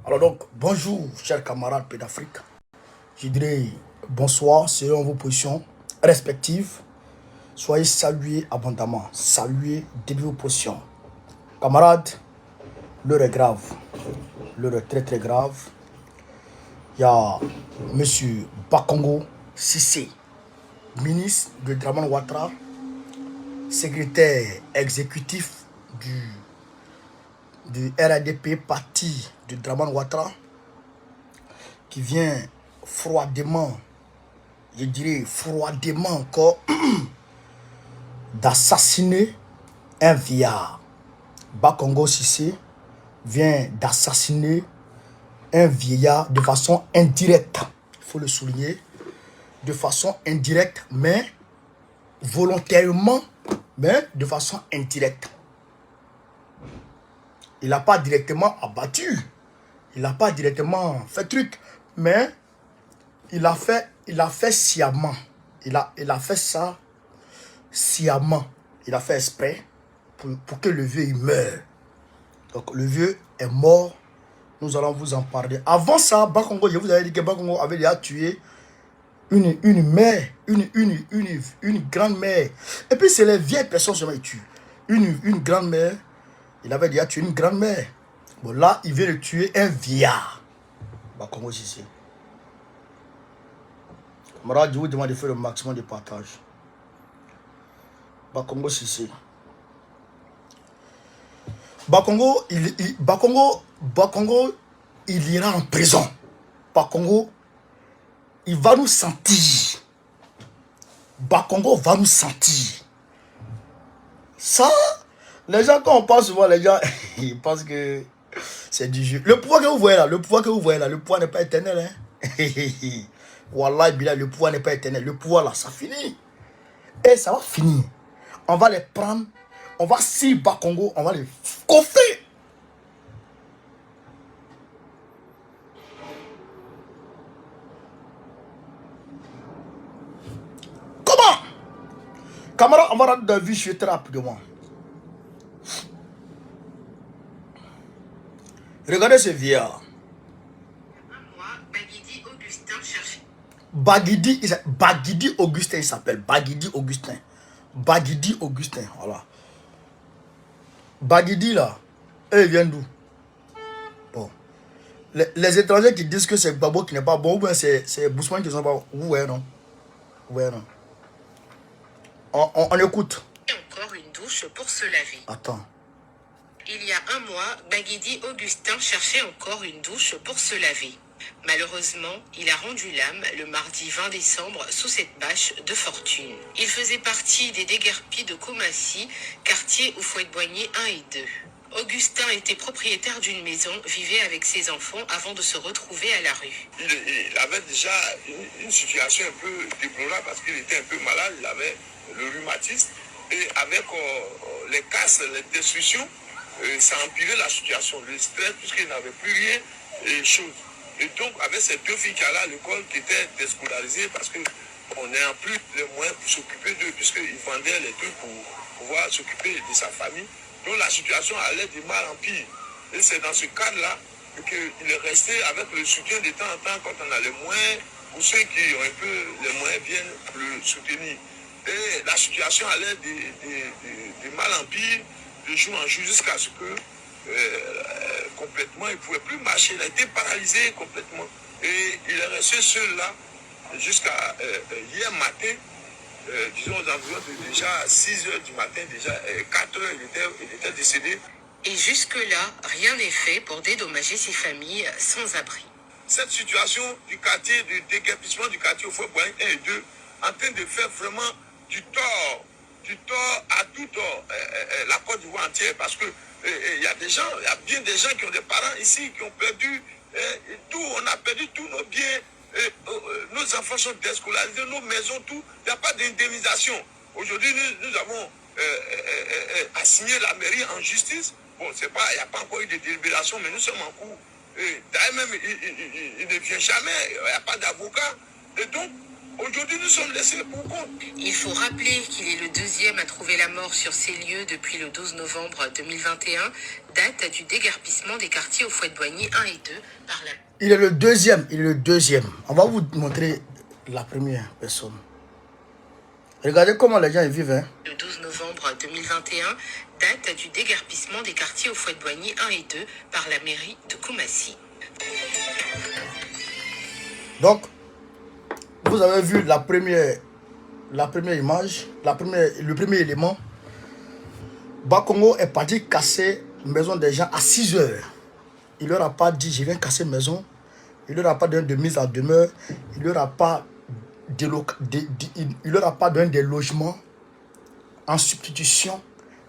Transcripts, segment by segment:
Alors donc, bonjour, chers camarades Pays d'Afrique. Je dirais bonsoir selon vos positions respectives. Soyez salués abondamment. Saluez depuis vos positions. Camarades, l'heure est grave. L'heure est très très grave. Il y a M. Bakongo Cissé, ministre de Dramane Ouattara, secrétaire exécutif du RADP, parti de Dramane Ouattara, qui vient froidement, je dirais froidement encore, d'assassiner un vieillard. Bakongo Cissé vient d'assassiner un vieillard de façon indirecte. Il faut le souligner. De façon indirecte, mais volontairement, mais de façon indirecte. Il n'a pas directement abattu. Il n'a pas directement fait truc. Mais il a fait sciemment. Il a fait ça sciemment. Il a fait exprès pour que le vieux il meure. Donc le vieux est mort. Nous allons vous en parler. Avant ça, Bakongo, je vous avais dit que Bakongo avait déjà tué une mère, une grand-mère. Et puis c'est les vieilles personnes seulement qui tuent. Une grand-mère, il avait déjà tué une grand-mère. Bon là, il vient de tuer un vieillard. Bakongo Cissé. Camarade, je vous demande de faire le maximum de partage. Bakongo Cissé. Bakongo, il ira en prison. Bakongo, il va nous sentir. Bakongo va nous sentir. Ça, les gens, quand on parle souvent, les gens, ils pensent que c'est du jeu. Le pouvoir que vous voyez là, le pouvoir n'est pas éternel. Hein? Wallah, Bilal, le pouvoir n'est pas éternel. Le pouvoir là, ça finit. Et ça va finir. On va les prendre. On va si Bakongo, on va les coffrer. Comment? Camarade, on va rendre de vie très rapidement. Regardez ce vieillard. Baguidi Augustin, il s'appelle. Baguidi Augustin, voilà. Baguidi là, eux ils viennent d'où? Bon. Les étrangers qui disent que c'est Babo qui n'est pas bon, ou bien c'est Bousman qui ne sont pas bons. Ouais, non. Ouais, non. On écoute. Encore une douche pour se laver. Attends. Il y a un mois, Baguidi Augustin cherchait encore une douche pour se laver. Malheureusement, il a rendu l'âme le mardi 20 décembre sous cette bâche de fortune. Il faisait partie des déguerpis de Komassi, quartier où Fouette-Boigny 1 et 2. Augustin était propriétaire d'une maison, vivait avec ses enfants avant de se retrouver à la rue. Il avait déjà une situation un peu déplorable parce qu'il était un peu malade, il avait le rhumatisme et avec les casses, les destructions, ça empirait la situation, le stress, puisqu'il n'avait plus rien et chose. Et donc, avec ces deux filles qui allaient à l'école, qui étaient déscolarisées parce qu'on n'a plus les moyens pour s'occuper d'eux, puisqu'ils vendaient les trucs pour pouvoir s'occuper de sa famille. Donc, la situation allait de mal en pire. Et c'est dans ce cadre-là qu'il est resté avec le soutien de temps en temps quand on a les moyens, pour ceux qui ont un peu les moyens viennent le soutenir. Et la situation allait de mal en pire, de jour en jour, jusqu'à ce que complètement, il ne pouvait plus marcher, il a été paralysé complètement. Et il est resté seul là jusqu'à hier matin, disons aux environs de déjà 6 h du matin, déjà 4 h, il était décédé. Et jusque-là, rien n'est fait pour dédommager ces familles sans abri. Cette situation du quartier, du déguerpissement du quartier au Fouette-Boigny 1 et 2, en train de faire vraiment du tort à tout tort, la Côte d'Ivoire entière, parce que il y a bien des gens qui ont des parents ici, qui ont perdu tout, on a perdu tous nos biens, nos enfants sont déscolarisés, nos maisons, tout, il n'y a pas d'indemnisation. Aujourd'hui, nous avons assigné la mairie en justice. Bon, il n'y a pas encore eu de délibération, mais nous sommes en cours. D'ailleurs même, il ne vient jamais, il n'y a pas d'avocat. Et donc, Aujourd'hui, nous sommes laissés pour compte. Il faut rappeler qu'il est le deuxième à trouver la mort sur ces lieux depuis le 12 novembre 2021, date du déguerpissement des quartiers au Fouette-Boigny 1 et 2 par la... Il est le deuxième, il est le deuxième. On va vous montrer la première personne. Regardez comment les gens y vivent. Hein. Le 12 novembre 2021, date du déguerpissement des quartiers au Fouette-Boigny 1 et 2 par la mairie de Koumassi. Donc, vous avez vu la première image, le premier élément. Bakongo est parti casser la maison des gens à 6 heures. Il ne leur a pas dit, je viens casser une maison. Il ne leur a pas donné de mise en demeure. Il ne leur a pas il leur a pas donné des logements en substitution.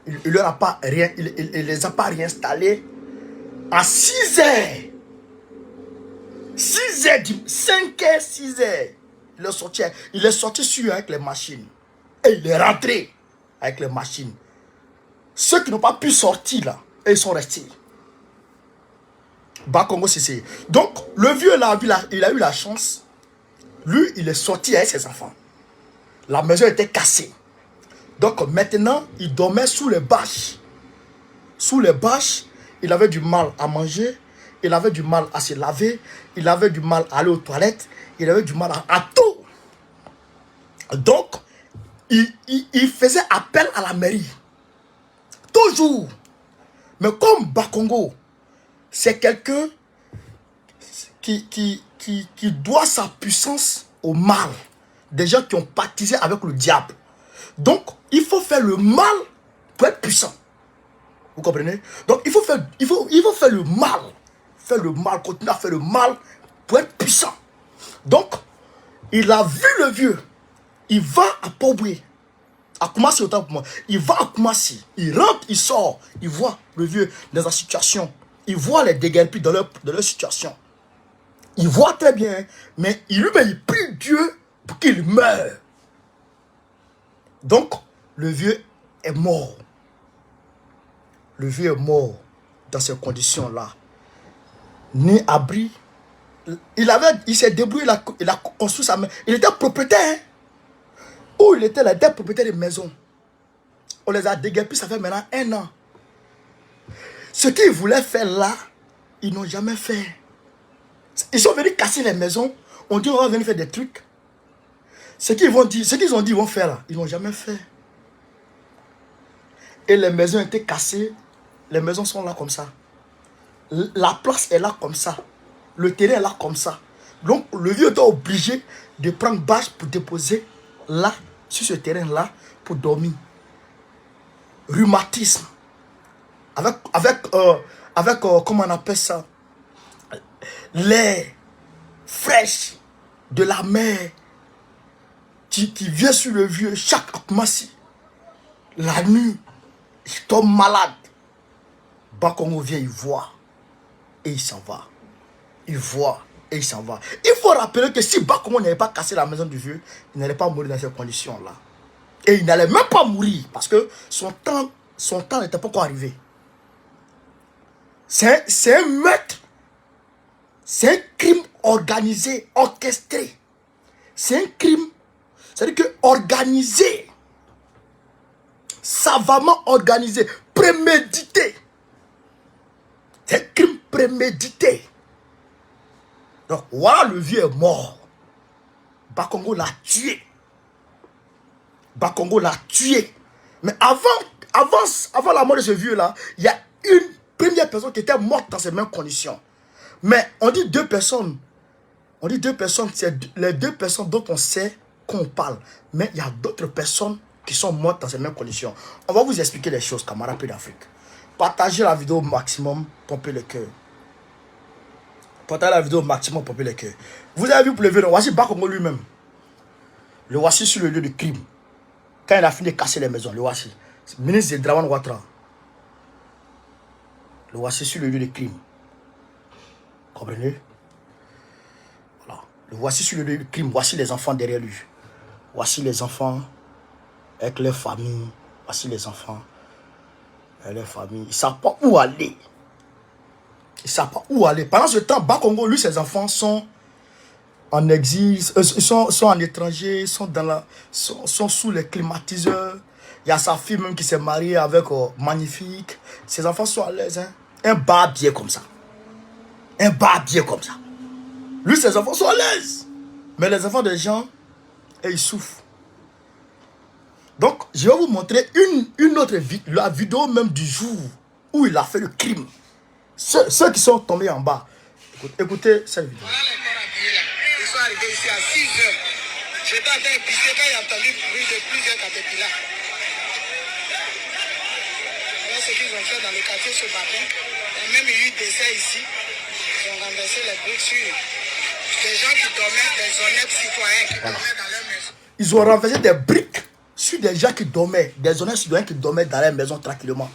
Il ne leur a pas rien, il les a pas réinstallés. À 6 heures. 6 heures, 5 heures, 6 heures. Il est sorti sur avec les machines. Et il est rentré avec les machines. Ceux qui n'ont pas pu sortir là, ils sont restés. Bakongo c'est. Donc, le vieux là, il a eu la chance. Lui, il est sorti avec ses enfants. La maison était cassée. Donc, maintenant, il dormait sous les bâches. Sous les bâches, il avait du mal à manger. Il avait du mal à se laver. Il avait du mal à aller aux toilettes. Il avait du mal à tout. Donc, il faisait appel à la mairie. Toujours. Mais comme Bakongo, c'est quelqu'un qui doit sa puissance au mal. Des gens qui ont pactisé avec le diable. Donc, il faut faire le mal pour être puissant. Vous comprenez? Donc, il faut faire le mal. Faire le mal, continuer à faire le mal pour être puissant. Donc, il a vu le vieux. Il va à Port-Boué. À Koumassi, autant pour moi. Il va à Koumassi. Il rentre, il sort. Il voit le vieux dans sa situation. Il voit les déguerpis dans leur situation. Il voit très bien. Mais il prie Dieu pour qu'il meure. Donc, le vieux est mort. Le vieux est mort dans ces conditions-là. Ni abri. Il s'est débrouillé, il a construit sa maison. Il était propriétaire. Hein? Où il était, était propriétaire de maison. On les a déguerpis, ça fait maintenant 1 an. Ce qu'ils voulaient faire là, ils n'ont jamais fait. Ils sont venus casser les maisons. On dit on va venir faire des trucs. Ce qu'ils ont dit, ils vont faire là, ils n'ont jamais fait. Et les maisons étaient cassées. Les maisons sont là comme ça. La place est là comme ça. Le terrain est là comme ça. Donc le vieux était obligé de prendre bâche pour déposer là, sur ce terrain-là, pour dormir. Rhumatisme. Avec comment on appelle ça? L'air fraîche de la mer qui vient sur le vieux chaque mois-ci. La nuit, il tombe malade. Bakongo vient, il voit et il s'en va. Il voit et il s'en va. Il faut rappeler que si Bakongo n'avait pas cassé la maison du vieux, il n'allait pas mourir dans ces conditions-là. Et il n'allait même pas mourir parce que son temps n'était pas encore arrivé. C'est un meurtre. C'est un crime organisé, orchestré. C'est un crime, c'est-à-dire que organisé, savamment organisé, prémédité. C'est un crime prémédité. Donc voilà, le vieux est mort. Bakongo l'a tué. Bakongo l'a tué. Mais avant la mort de ce vieux-là, il y a une première personne qui était morte dans ces mêmes conditions. Mais on dit 2 personnes. On dit 2 personnes, c'est les 2 personnes dont on sait qu'on parle. Mais il y a d'autres personnes qui sont mortes dans ces mêmes conditions. On va vous expliquer les choses, camarades Pays d'Afrique. Partagez la vidéo au maximum, pompez le cœur. Partagez la vidéo au maximum, pompez le cœur. Vous avez vu pour le vieux, voici Bakongo lui-même. Le voici sur le lieu de crime. Quand il a fini de casser les maisons, le voici. Ministre de Draman Ouattara. Le voici sur le lieu de crime. Comprenez? Voilà. Le voici sur le lieu de crime. Voici les enfants derrière lui. Voici les enfants avec leurs familles. Voici les enfants avec leurs familles. Ils ne savent pas où aller. Ils ne savent pas où aller. Pendant ce temps, Bakongo, lui, ses enfants sont en exil, ils sont en étranger, sont sous les climatiseurs. Il y a sa fille même qui s'est mariée avec magnifique. Ses enfants sont à l'aise. Hein? Un barbier comme ça. Un barbier comme ça. Lui, ses enfants sont à l'aise. Mais les enfants des gens, ils souffrent. Donc, je vais vous montrer une autre vidéo, la vidéo même du jour où il a fait le crime. Ceux qui sont tombés en bas. Écoutez cette vidéo. Voilà les corps habillés là. Ils sont arrivés ici à 6 heures. J'étais en train de pisser quand j'ai entendu le bruit de plusieurs caterpillars. Voilà ce qu'ils ont fait dans le quartier ce matin. Il y a même eu des essais ici. Ils ont renversé les briques sur des gens qui dormaient, des honnêtes citoyens qui dormaient dans leur maison. Ils ont renversé des briques sur des gens qui dormaient, des honnêtes citoyens qui dormaient dans leur maison tranquillement.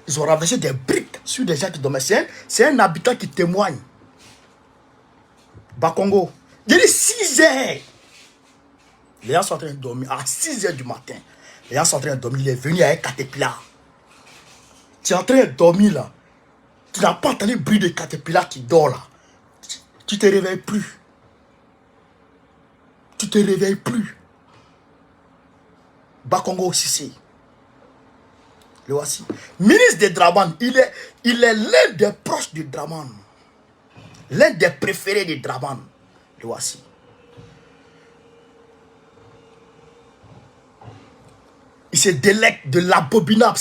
Ils ont renversé des briques sur des gens qui dormaient. C'est un habitant qui témoigne. Bakongo. Il est 6 heures. Les gens sont en train de dormir. À 6 heures du matin, les gens sont en train de dormir. Il est venu avec un caterpillar. Tu es en train de dormir là. Tu n'as pas entendu le bruit de caterpillar qui dort là. Tu te réveilles plus. Tu te réveilles plus. Bakongo Sissi. Le voici. Ministre de Draman. Il est l'un des proches de Draman. L'un des préférés de Draman. Le voici. Il se délecte de l'abominable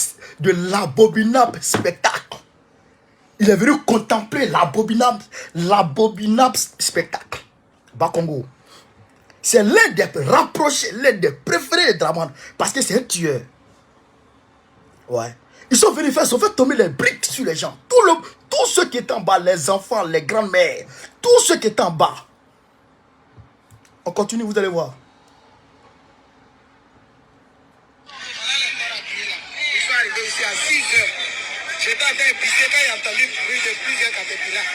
spectacle. Il est venu contempler l'abominable spectacle. Bakongo. C'est l'un des rapprochés, l'un des préférés de Draman. Parce que c'est un tueur. Ouais. Ils sont venus faire, ils ont fait tomber les briques sur les gens. Tous ceux qui étaient en bas, les enfants, les grands-mères, tous ceux qui étaient en bas. On continue, vous allez voir. Voilà les corps habillés là. Ils sont arrivés ici à 6 heures. J'étais en train de pisser quand j'ai entendu le bruit de plusieurs caterpillars.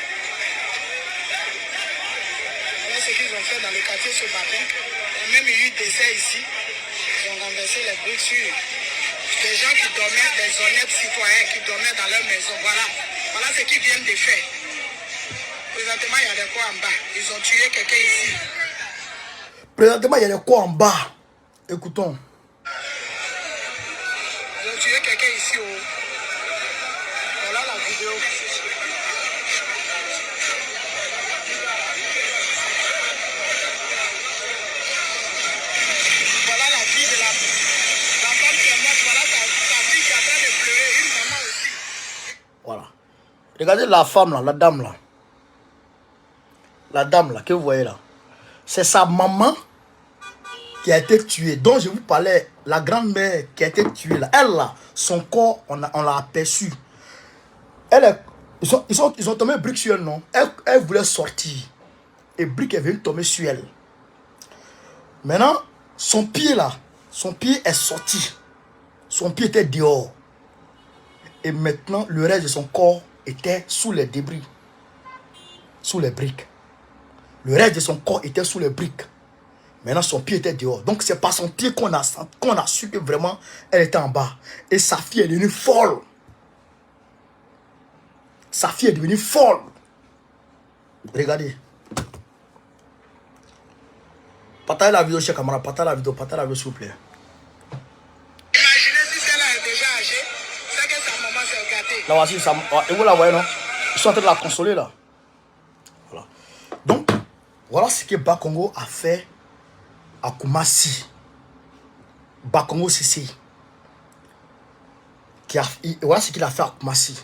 Voilà ce qu'ils ont fait dans le quartier ce matin. Il y a même eu des essais ici. Ils ont renversé les briques sur des gens qui dormaient, des honnêtes citoyens qui dormaient dans leur maison. Voilà ce qu'ils viennent de faire. Présentement, il y a des corps en bas. Ils ont tué quelqu'un ici. Présentement, il y a des corps en bas. Écoutons. Ils ont tué quelqu'un ici. Voilà la vidéo. Voilà la fille de la femme qui est morte. Voilà sa fille qui est en train de pleurer. Une maman aussi. Voilà. Regardez la femme là, la dame là. La dame là, que vous voyez là. C'est sa maman qui a été tuée. Donc je vous parlais, la grand-mère qui a été tuée là. Elle là, son corps, on l'a aperçu. Ils ont tombé brique sur elle, non? Elle voulait sortir. Et brique est venue tomber sur elle. Maintenant, son pied là, son pied est sorti. Son pied était dehors. Et maintenant, le reste de son corps était sous les débris. Sous les briques. Le reste de son corps était sous les briques. Maintenant, son pied était dehors. Donc, c'est par son pied qu'on a su que vraiment, elle était en bas. Et sa fille est devenue folle. Sa fille est devenue folle. Regardez. Partagez la vidéo, chers camarades. Partagez la vidéo, s'il vous plaît. Imaginez si celle-là est déjà âgée, c'est que sa maman s'est gâtée. Là, voici, et vous la voyez, non? Ils sont en train de la consoler, là. Voilà. Donc, voilà ce que Bakongo a fait à Koumassi. Bakongo Sissi. Voilà ce qu'il a fait à Koumassi.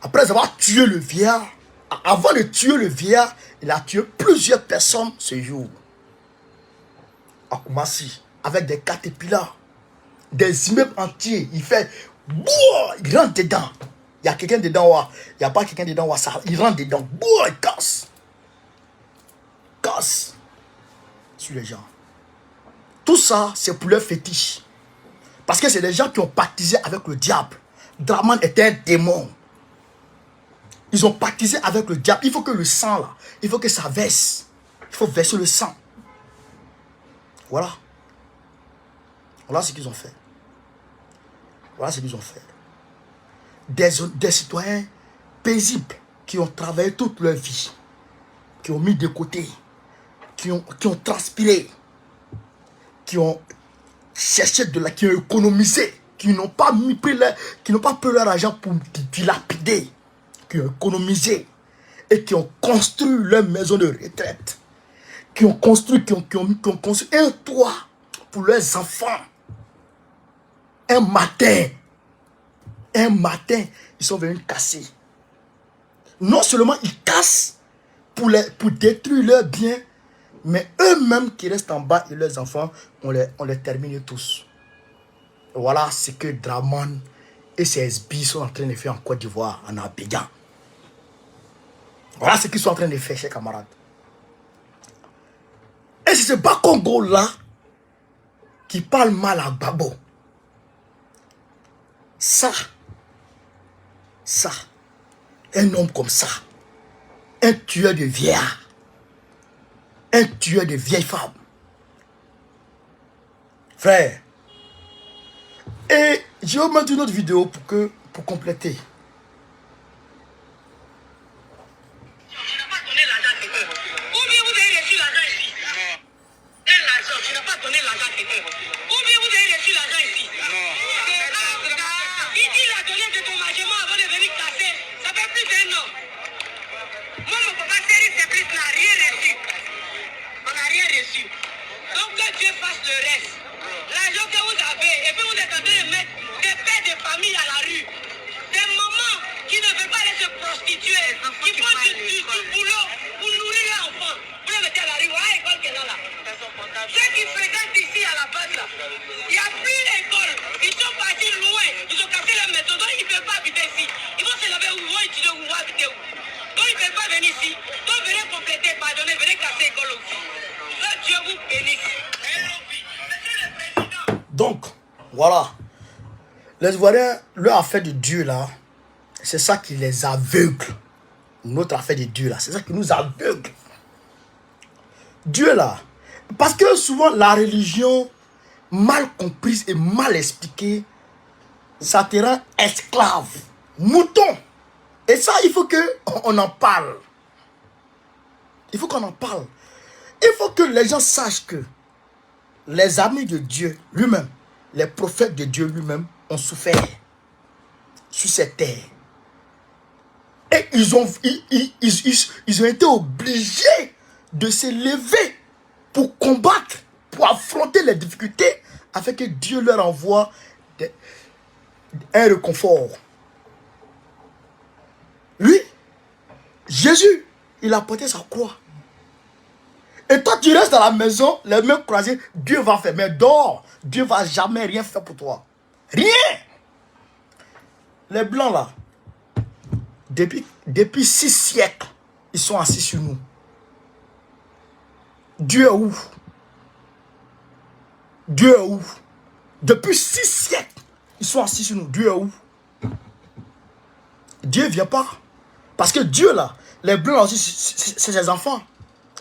Après avoir tué le vieillard, avant de tuer le vieillard, il a tué plusieurs personnes ce jour. À Koumassi, avec des caterpillars, des immeubles entiers. Il fait, il rentre dedans. Il y a quelqu'un dedans, il n'y a pas quelqu'un dedans, il rentre dedans, il casse. Casse sur les gens. Tout ça, c'est pour leur fétiche. Parce que c'est des gens qui ont pactisé avec le diable. Draman était un démon. Ils ont pactisé avec le diable. Il faut que le sang là, il faut que ça verse. Il faut verser le sang. Voilà. Voilà ce qu'ils ont fait. Voilà ce qu'ils ont fait. Des citoyens paisibles qui ont travaillé toute leur vie. qui ont mis de côté, qui ont transpiré, qui ont cherché de la, qui ont économisé, qui n'ont pas pris leur argent pour dilapider, qui ont économisé et qui ont construit leur maison de retraite, qui ont construit un toit pour leurs enfants. Un matin, ils sont venus casser. Non seulement ils cassent pour détruire leurs biens, mais eux-mêmes qui restent en bas et leurs enfants, on les termine tous. Voilà ce que Draman et ses SB sont en train de faire en Côte d'Ivoire, en Abidjan. Voilà ce qu'ils sont en train de faire, chers camarades. Et c'est ce Bakongo-là qui parle mal à Gbagbo. Ça, un homme comme ça, un tueur de vieillards, un tueur de vieilles femmes. Frère, et je vais mettre une autre vidéo pour compléter. Donc, voilà. Les Ivoiriens, leur affaire de Dieu là, c'est ça qui les aveugle. Notre affaire de Dieu là, c'est ça qui nous aveugle. Dieu là, parce que souvent la religion mal comprise et mal expliquée, ça te rend esclave, mouton. Et ça, il faut qu'on en parle. Il faut qu'on en parle. Il faut que les gens sachent que les amis de Dieu lui-même, les prophètes de Dieu lui-même ont souffert sur cette terre. Et ils ont été obligés de se lever pour combattre, pour affronter les difficultés, afin que Dieu leur envoie un réconfort. Lui, Jésus, il a porté sa croix. Et toi, tu restes dans la maison, les mains croisées, Dieu va faire. Mais dehors, Dieu ne va jamais rien faire pour toi. Rien. Les Blancs, là, depuis 6 siècles, ils sont assis sur nous. Dieu est où? Dieu est où? Depuis 6 siècles, ils sont assis sur nous. Dieu est où? Dieu ne vient pas. Parce que Dieu, là, les Blancs, là aussi, c'est ses enfants.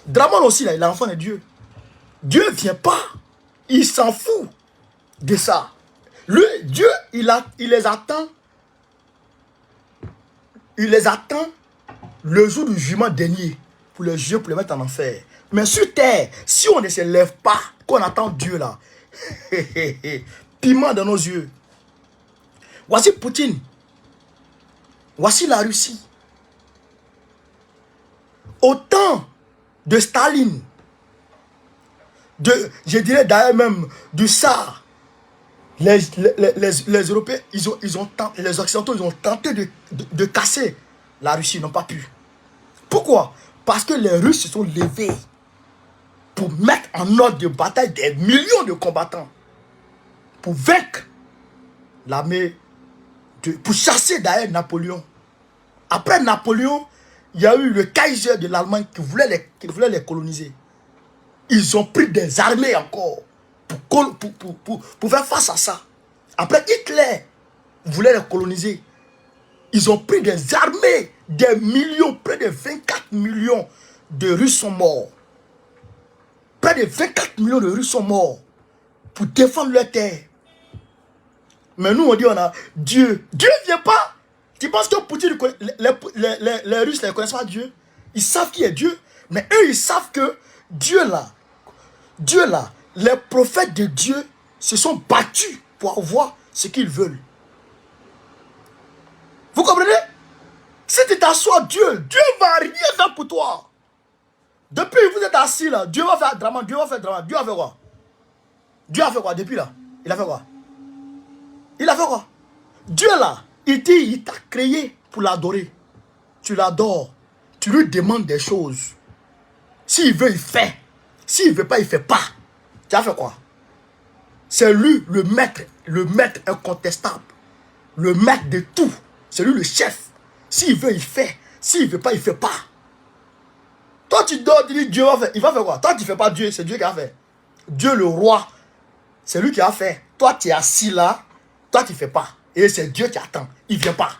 Draman aussi, là, il est l'enfant de Dieu. Dieu ne vient pas. Il s'en fout de ça. Lui, Dieu, il les attend. Il les attend le jour du jugement dernier pour les juger, pour les mettre en enfer. Mais sur terre, si on ne se lève pas, qu'on attend Dieu là, piment dans nos yeux. Voici Poutine. Voici la Russie. Autant de Staline, je dirais d'ailleurs même du Tsar, les Européens, les Occidentaux, ils ont tenté de casser la Russie, ils n'ont pas pu. Pourquoi? Parce que les Russes se sont levés pour mettre en ordre de bataille des millions de combattants, pour vaincre l'armée, pour chasser d'ailleurs Napoléon. Après Napoléon, il y a eu le Kaiser de l'Allemagne qui voulait les coloniser. Ils ont pris des armées encore pour faire face à ça. Après Hitler voulait les coloniser. Ils ont pris des armées, des millions, près de 24 millions de Russes sont morts. Près de 24 millions de Russes sont morts pour défendre leur terre. Mais nous on dit on a Dieu. Dieu ne vient pas. Tu penses que Poutine, les Russes ne connaissent pas Dieu? Ils savent qui est Dieu. Mais eux, ils savent que Dieu là, les prophètes de Dieu se sont battus pour avoir ce qu'ils veulent. Vous comprenez? Si tu t'assois, Dieu va rien faire pour toi. Depuis que vous êtes assis là, Dieu va faire drama, Dieu va faire drama. Dieu a fait quoi? Dieu a fait quoi depuis là? Il a fait quoi? Il a fait quoi? Dieu là, il dit, il t'a créé pour l'adorer. Tu l'adores. Tu lui demandes des choses. S'il veut, il fait. S'il ne veut pas, il ne fait pas. Tu as fait quoi? C'est lui le maître incontestable. Le maître de tout. C'est lui le chef. S'il veut, il fait. S'il ne veut pas, il ne fait pas. Toi, tu dors, tu dis Dieu va faire. Il va faire quoi? Toi, tu ne fais pas Dieu, c'est Dieu qui a fait. Dieu le roi, c'est lui qui a fait. Toi, tu es assis là. Toi, tu ne fais pas. Et c'est Dieu qui attend. Il ne vient pas.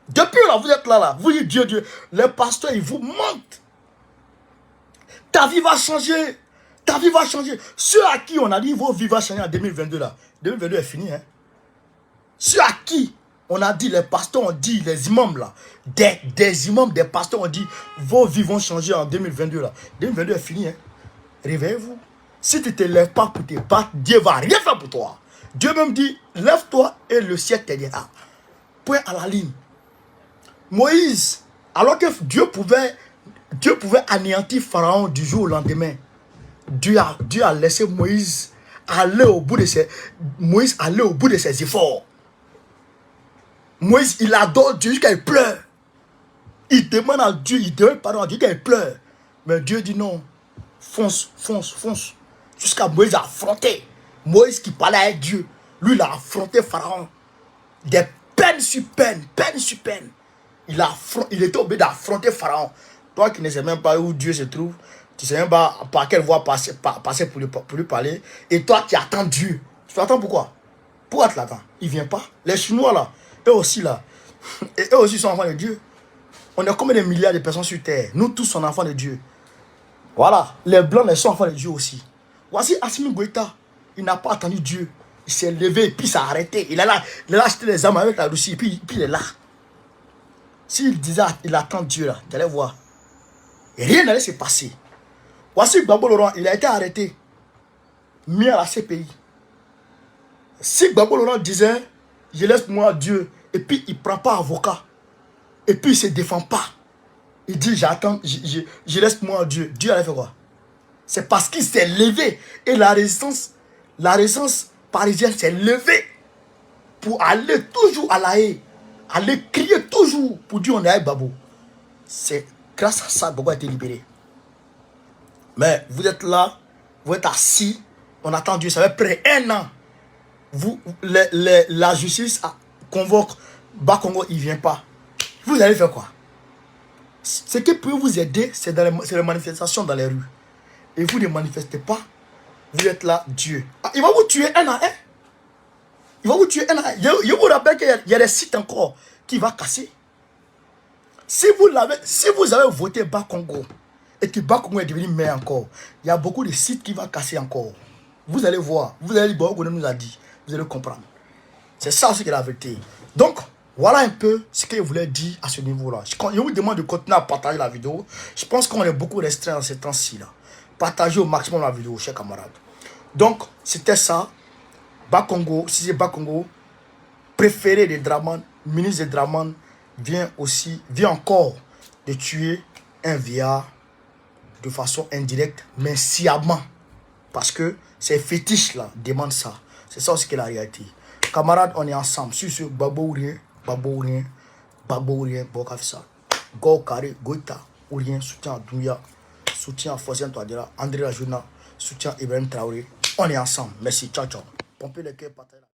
Depuis là, vous êtes là. Vous dites Dieu, Dieu. Les pasteurs, ils vous mentent. Ta vie va changer. Ta vie va changer. Ceux à qui on a dit vos vies vont changer en 2022 là. 2022 est fini. Hein? Ceux à qui on a dit, les pasteurs ont dit, les imams là. Des imams, des pasteurs ont dit vos vies vont changer en 2022 là. 2022 est fini. Hein? Réveillez-vous. Si tu ne te lèves pas pour te battre, Dieu va rien faire pour toi. Dieu même dit, lève-toi et le ciel t'aidera. Point à la ligne. Moïse, alors que Dieu pouvait anéantir Pharaon du jour au lendemain, Dieu a laissé Moïse aller au bout de ses efforts. Moïse, il adore Dieu jusqu'à il pleure. Il demande à Dieu, il demande pardon à Dieu jusqu'à il pleure. Mais Dieu dit non, fonce. Jusqu'à Moïse a affronté. Moïse qui parlait avec Dieu, lui il a affronté Pharaon. Des peines sur peines. Il était obligé d'affronter Pharaon. Toi qui ne sais même pas où Dieu se trouve, tu ne sais même pas par quelle voie passer pour lui parler. Et toi qui attends Dieu. Tu attends pourquoi? Pourquoi tu l'attends? Il ne vient pas. Les Chinois là, eux aussi là, et eux aussi sont enfants de Dieu. On est combien de milliards de personnes sur terre? Nous tous sommes enfants de Dieu. Voilà, les Blancs sont enfants de Dieu aussi. Voici Assimi Goïta, il n'a pas attendu Dieu. Il s'est levé et puis il s'est arrêté. Il a acheté les armes avec la Russie et puis il est là. S'il disait il attend Dieu là, tu allais voir. Et rien n'allait se passer. Voici Gbagbo Laurent, il a été arrêté. Mis à la CPI. Si Gbagbo Laurent disait, je laisse moi Dieu, et puis il ne prend pas avocat, et puis il ne se défend pas. Il dit, j'attends, je laisse moi Dieu. Dieu allait faire quoi? C'est parce qu'il s'est levé. Et la résistance parisienne s'est levée pour aller toujours à la haie. Aller crier toujours pour dire on est avec Gbagbo. C'est grâce à ça que Gbagbo a été libéré. Mais vous êtes là, vous êtes assis, on attend Dieu, ça fait près d'un an. La justice convoque Bakongo, il ne vient pas. Vous allez faire quoi? Ce qui peut vous aider, c'est les manifestations dans les rues. Et vous ne manifestez pas, vous êtes là, Dieu. Ah, il va vous tuer un à un. Il va vous tuer un à un. Je vous rappelle qu'il y a des sites encore qui vont casser. Si vous avez voté Bakongo et que Bakongo est devenu maire encore, il y a beaucoup de sites qui vont casser encore. Vous allez voir. Vous allez voir, Bakongo nous a dit. Vous allez comprendre. C'est ça aussi qui est la vérité. Donc, voilà un peu ce que je voulais dire à ce niveau-là. Je vous demande de continuer à partager la vidéo. Je pense qu'on est beaucoup restreint dans ces temps-ci. Partagez au maximum la vidéo, chers camarades. Donc, c'était ça. Bakongo, si c'est Bakongo, préféré des Dramane, ministre des Dramane, vient encore de tuer un vieillard de façon indirecte, mais sciemment. Parce que ces fétiches là demandent ça. C'est ça aussi qui est la réalité. Camarades, on est ensemble. Sur ce, Gbagbo ou rien, Bokafissa. Go Carré, Goïta, ou rien, soutien à Doumbia, soutien à Fosien Touadéra, André Lajuna, soutien à Ibrahim Traoré. On est ensemble. Merci, ciao, ciao. Pompez les cœurs, partagez.